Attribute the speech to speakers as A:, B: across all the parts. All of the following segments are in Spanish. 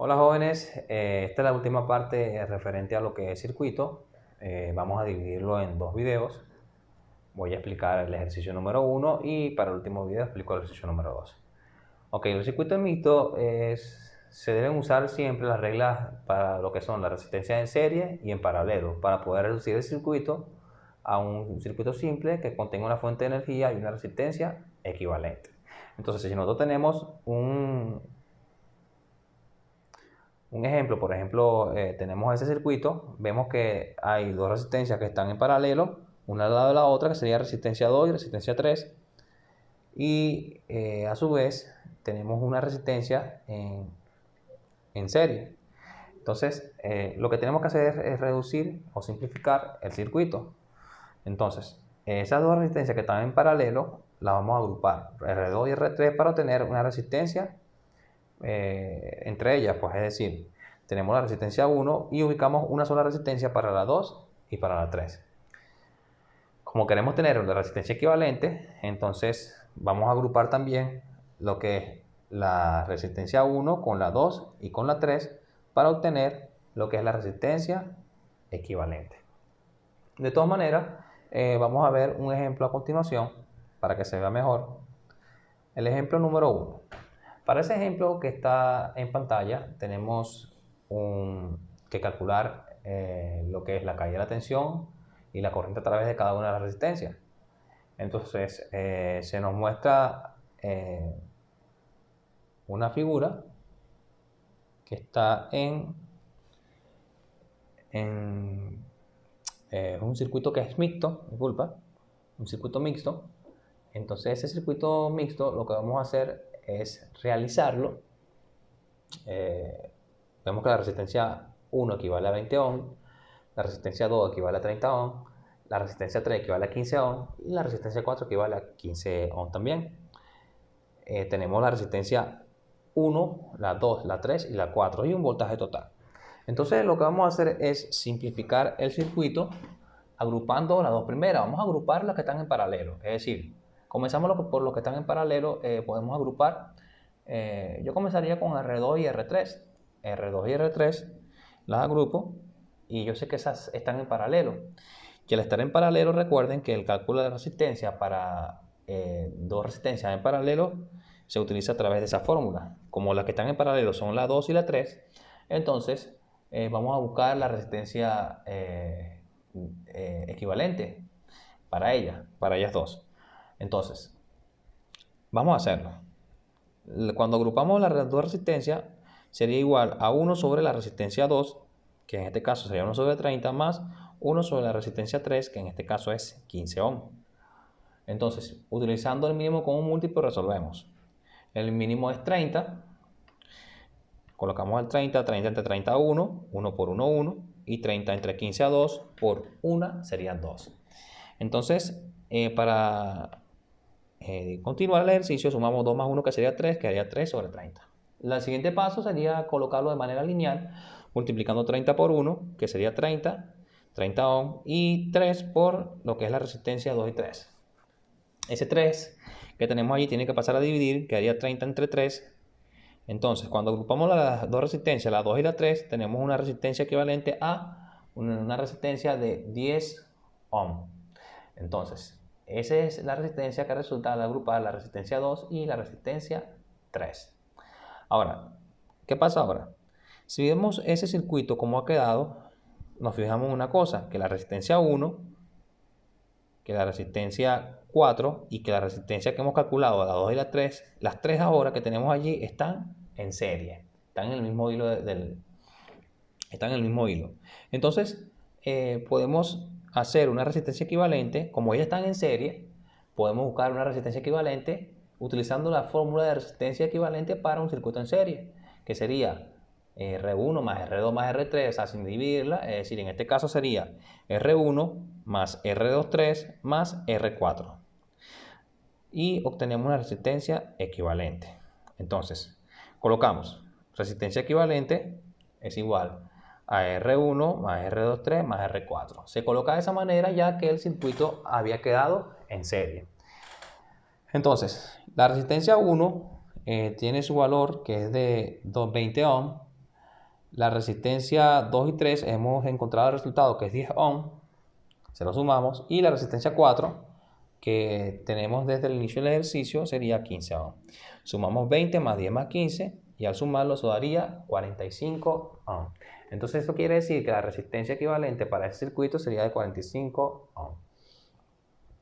A: Hola jóvenes, esta es la última parte referente a lo que es circuito. Vamos a dividirlo en dos videos. Voy a explicar el ejercicio número 1 y para el último video explico el ejercicio número 2. Ok, el circuito mixto se deben usar siempre las reglas para lo que son la resistencia en serie y en paralelo para poder reducir el circuito a un circuito simple que contenga una fuente de energía y una resistencia equivalente. Entonces, si nosotros tenemos un ejemplo, por ejemplo, tenemos ese circuito, vemos que hay dos resistencias que están en paralelo, una al lado de la otra, que sería resistencia 2 y resistencia 3, y a su vez tenemos una resistencia en serie. Entonces, lo que tenemos que hacer es reducir o simplificar el circuito. Entonces, esas dos resistencias que están en paralelo las vamos a agrupar, R2 y R3, para obtener una resistencia entre ellas, pues es decir, tenemos la resistencia 1 y ubicamos una sola resistencia para la 2 y para la 3. Como queremos tener una resistencia equivalente, entonces vamos a agrupar también lo que es la resistencia 1 con la 2 y con la 3 para obtener lo que es la resistencia equivalente. De todas maneras, vamos a ver un ejemplo a continuación para que se vea mejor. El ejemplo número 1. Para ese ejemplo que está en pantalla, tenemos que calcular lo que es la caída de la tensión y la corriente a través de cada una de las resistencias. Entonces, se nos muestra una figura que está en un circuito que es mixto, disculpa, un circuito mixto. Entonces, ese circuito mixto lo que vamos a hacer es realizarlo. Vemos que la resistencia 1 equivale a 20 ohms, la resistencia 2 equivale a 30 ohms, la resistencia 3 equivale a 15 ohms y la resistencia 4 equivale a 15 ohms también. Tenemos la resistencia 1, la 2, la 3 y la 4 y un voltaje total. Entonces lo que vamos a hacer es simplificar el circuito agrupando las dos primeras. Vamos a agrupar las que están en paralelo, es decir, comenzamos por los que están en paralelo. Podemos agrupar, yo comenzaría con R2 y R3. R2 y R3 las agrupo y yo sé que esas están en paralelo. Y al estar en paralelo, recuerden que el cálculo de resistencia para dos resistencias en paralelo se utiliza a través de esa fórmula. Como las que están en paralelo son la 2 y la 3, entonces vamos a buscar la resistencia equivalente para ellas dos. Entonces, vamos a hacerlo. Cuando agrupamos las dos resistencias, sería igual a 1 sobre la resistencia 2, que en este caso sería 1 sobre 30, más 1 sobre la resistencia 3, que en este caso es 15 ohms. Entonces, utilizando el mínimo como un múltiplo, resolvemos. El mínimo es 30. Colocamos el 30, 30 entre 30 a 1, 1 por 1, 1, y 30 entre 15 a 2 por 1 serían 2. Entonces, para continuar el ejercicio, sumamos 2 más 1, que sería 3, que haría 3 sobre 30. El siguiente paso sería colocarlo de manera lineal, multiplicando 30 por 1, que sería 30, 30 ohms, y 3 por lo que es la resistencia 2 y 3. Ese 3 que tenemos allí tiene que pasar a dividir, que haría 30 entre 3. Entonces, cuando agrupamos las dos resistencias, la 2 y la 3, tenemos una resistencia equivalente a una resistencia de 10 ohms. Entonces, esa es la resistencia que resulta al agrupar la resistencia 2 y la resistencia 3. Ahora, ¿qué pasa ahora? Si vemos ese circuito como ha quedado, nos fijamos en una cosa, que la resistencia 1, que la resistencia 4 y que la resistencia que hemos calculado, la 2 y la 3, las tres ahora que tenemos allí están en serie, están en el mismo hilo están en el mismo hilo. Entonces, podemos hacer una resistencia equivalente. Como ellas están en serie, podemos buscar una resistencia equivalente utilizando la fórmula de resistencia equivalente para un circuito en serie, que sería R1 más R2 más R3, o sea, sin dividirla. Es decir, en este caso sería R1 más R23 más R4. Y obtenemos una resistencia equivalente. Entonces, colocamos resistencia equivalente es igual a R1 más R23 más R4. Se coloca de esa manera ya que el circuito había quedado en serie. Entonces, la resistencia 1 tiene su valor, que es de 220 ohms, la resistencia 2 y 3 hemos encontrado el resultado que es 10 ohm, se lo sumamos, y la resistencia 4 que tenemos desde el inicio del ejercicio sería 15 ohm. Sumamos 20 más 10 más 15 y al sumarlo eso daría 45 ohm. Entonces eso quiere decir que la resistencia equivalente para ese circuito sería de 45 ohm.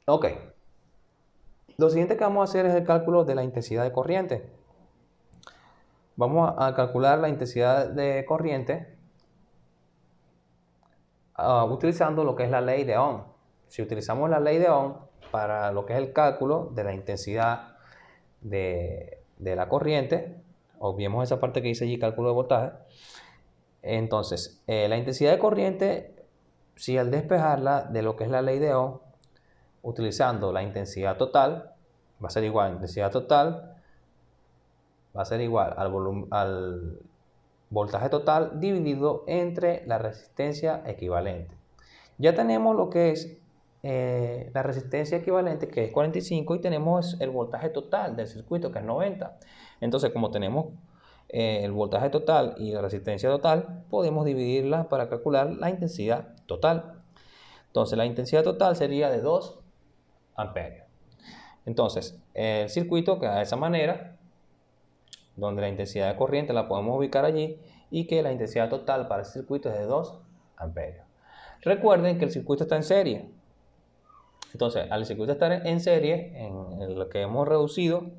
A: Ok. Lo siguiente que vamos a hacer es el cálculo de la intensidad de corriente. Vamos a calcular la intensidad de corriente utilizando lo que es la ley de Ohm. Si utilizamos la ley de Ohm para lo que es el cálculo de la intensidad de la corriente, obviemos esa parte que dice allí, cálculo de voltaje. Entonces, la intensidad de corriente, si al despejarla de lo que es la ley de Ohm, utilizando la intensidad total, va a ser igual a intensidad total, va a ser igual al voltaje total dividido entre la resistencia equivalente. Ya tenemos lo que es la resistencia equivalente, que es 45, y tenemos el voltaje total del circuito, que es 90. Entonces, como tenemos el voltaje total y la resistencia total, podemos dividirla para calcular la intensidad total. Entonces, la intensidad total sería de 2 amperios. Entonces, el circuito queda de esa manera, donde la intensidad de corriente la podemos ubicar allí y que la intensidad total para el circuito es de 2 amperios. Recuerden que el circuito está en serie. Entonces, al circuito estar en serie, en lo que hemos reducido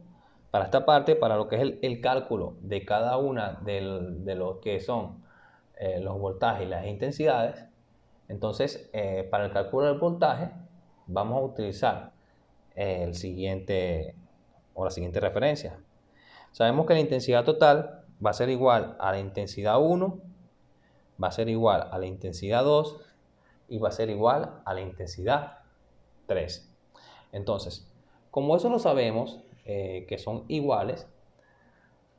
A: para esta parte, para lo que es el cálculo de cada una de lo que son los voltajes y las intensidades, entonces, para el cálculo del voltaje, vamos a utilizar la siguiente referencia. Sabemos que la intensidad total va a ser igual a la intensidad 1, va a ser igual a la intensidad 2 y va a ser igual a la intensidad 3. Entonces, como eso lo sabemos, que son iguales,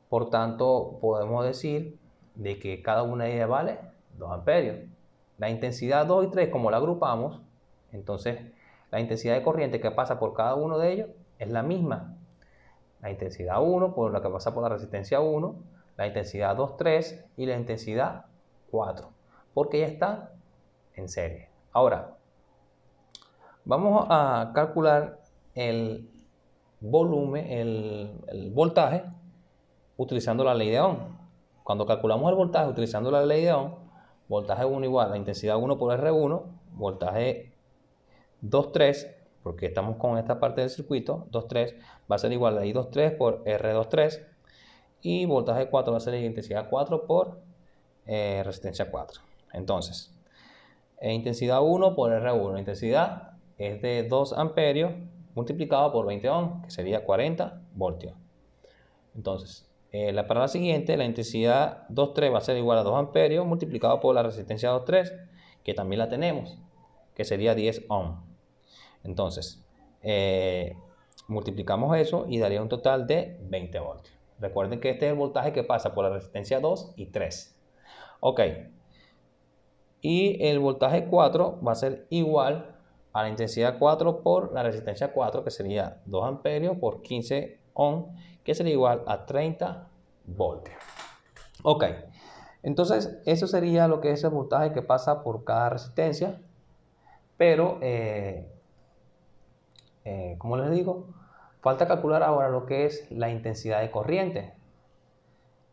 A: por tanto podemos decir de que cada una de ellas vale 2 amperios. La intensidad 2 y 3, como la agrupamos, entonces la intensidad de corriente que pasa por cada uno de ellos es la misma. La intensidad 1 por la que pasa por la resistencia 1, la intensidad 2, 3 y la intensidad 4, porque ya están en serie. Ahora, vamos a calcular el volumen, el voltaje, utilizando la ley de Ohm. Cuando calculamos el voltaje utilizando la ley de Ohm, voltaje 1 igual a intensidad 1 por R1, voltaje 2, 3, porque estamos con esta parte del circuito, 2, 3, va a ser igual a I2, 3 por R2, 3, y voltaje 4 va a ser intensidad 4 por resistencia 4. Entonces, intensidad 1 por R1, intensidad es de 2 amperios multiplicado por 20 ohm, que sería 40 voltios. Entonces, para la siguiente, la intensidad 2,3 va a ser igual a 2 amperios multiplicado por la resistencia 2,3, que también la tenemos, que sería 10 ohm. Entonces, multiplicamos eso y daría un total de 20 voltios. Recuerden que este es el voltaje que pasa por la resistencia 2 y 3. Ok. Y el voltaje 4 va a ser igual a la intensidad 4 por la resistencia 4, que sería 2 amperios por 15 ohm, que sería igual a 30 voltios. Ok. Entonces, eso sería lo que es el voltaje que pasa por cada resistencia. Pero, como les digo, falta calcular ahora lo que es la intensidad de corriente.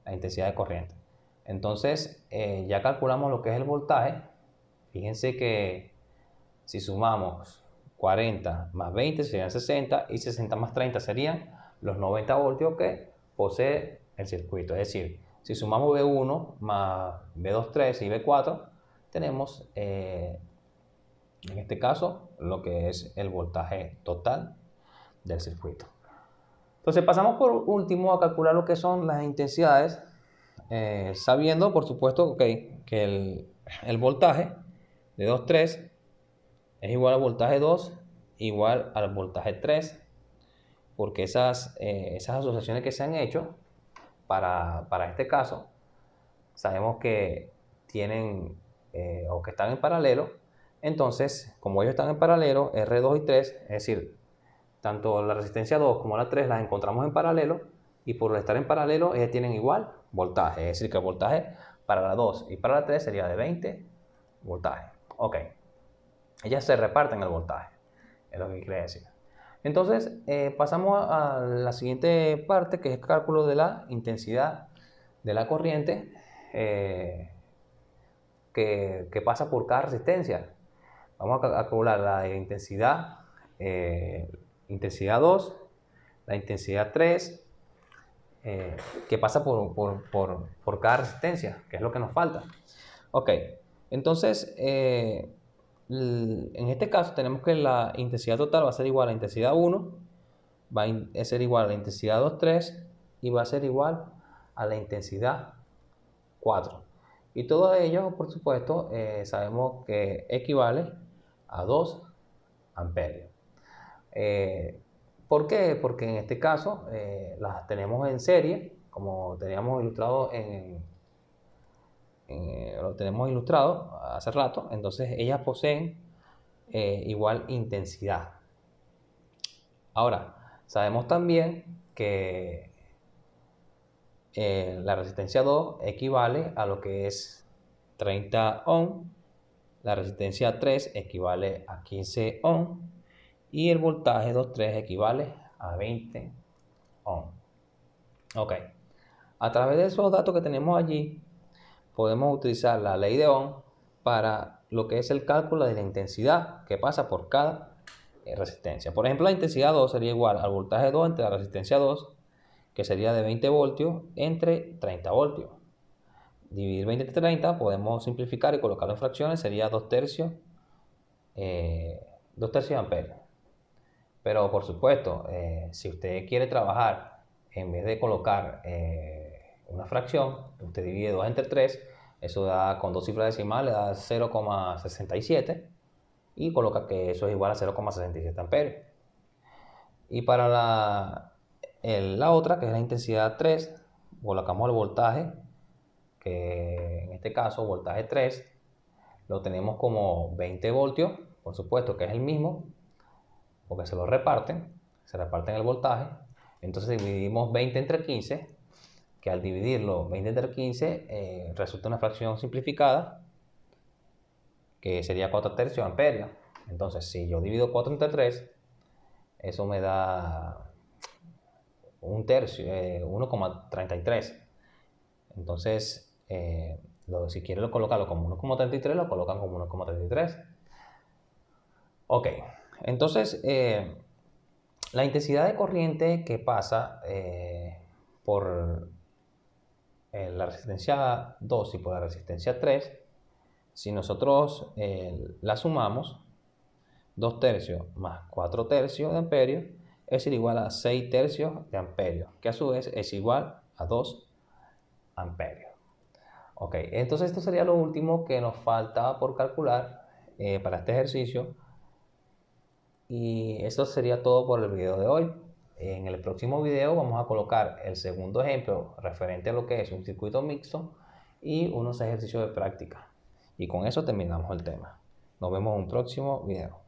A: La intensidad de corriente. Entonces, ya calculamos lo que es el voltaje. Fíjense que si sumamos 40 más 20 serían 60 y 60 más 30 serían los 90 voltios que posee el circuito. Es decir, si sumamos V1 más V2, 3 y V4, tenemos en este caso lo que es el voltaje total del circuito. Entonces pasamos por último a calcular lo que son las intensidades, sabiendo por supuesto que el voltaje de 2,3 es igual al voltaje 2 igual al voltaje 3, porque esas asociaciones que se han hecho para este caso, sabemos que tienen o que están en paralelo. Entonces, como ellos están en paralelo, R2 y 3, es decir, tanto la resistencia 2 como la 3 las encontramos en paralelo, y por estar en paralelo ellas tienen igual voltaje, es decir, que el voltaje para la 2 y para la 3 sería de 20 voltajes. Ok, ellas se reparten el voltaje, es lo que quiere decir. Entonces pasamos a la siguiente parte, que es el cálculo de la intensidad de la corriente que pasa por cada resistencia. Vamos a calcular la intensidad 2, la intensidad 3, que pasa por cada resistencia, que es lo que nos falta. Ok, entonces en este caso tenemos que la intensidad total va a ser igual a la intensidad 1, va a ser igual a la intensidad 2, 3 y va a ser igual a la intensidad 4. Y todo ello, por supuesto, sabemos que equivale a 2 amperios. ¿Por qué? Porque en este caso las tenemos en serie, como teníamos ilustrado lo tenemos ilustrado hace rato. Entonces ellas poseen igual intensidad. Ahora, sabemos también que la resistencia 2 equivale a lo que es 30 ohm, la resistencia 3 equivale a 15 ohm y el voltaje 2.3 equivale a 20 ohm. Ok, a través de esos datos que tenemos allí podemos utilizar la ley de Ohm para lo que es el cálculo de la intensidad que pasa por cada resistencia. Por ejemplo, la intensidad 2 sería igual al voltaje 2 entre la resistencia 2, que sería de 20 voltios entre 30 voltios. Dividir 20 entre 30, podemos simplificar y colocarlo en fracciones, sería 2 tercios amperios. Pero por supuesto, si usted quiere trabajar, en vez de colocar una fracción, usted divide 2 entre 3, eso da con dos cifras decimales, da 0,67 y coloca que eso es igual a 0,67 amperios. Y para la otra, que es la intensidad 3, colocamos el voltaje, que en este caso, voltaje 3, lo tenemos como 20 voltios, por supuesto que es el mismo, porque se reparten el voltaje. Entonces dividimos 20 entre 15, que al dividirlo 20 entre 15 resulta una fracción simplificada, que sería 4 tercios amperios. Entonces si yo divido 4 entre 3, eso me da un tercio, 1,33. Entonces si quieren colocarlo como 1,33, lo colocan como 1,33. Ok, entonces la intensidad de corriente que pasa por la resistencia 2 y por la resistencia 3, si nosotros la sumamos, 2 tercios más 4 tercios de amperios es igual a 6 tercios de amperios, que a su vez es igual a 2 amperios. Ok, entonces esto sería lo último que nos faltaba por calcular para este ejercicio. Y eso sería todo por el video de hoy. En el próximo video vamos a colocar el segundo ejemplo referente a lo que es un circuito mixto y unos ejercicios de práctica. Y con eso terminamos el tema. Nos vemos en un próximo video.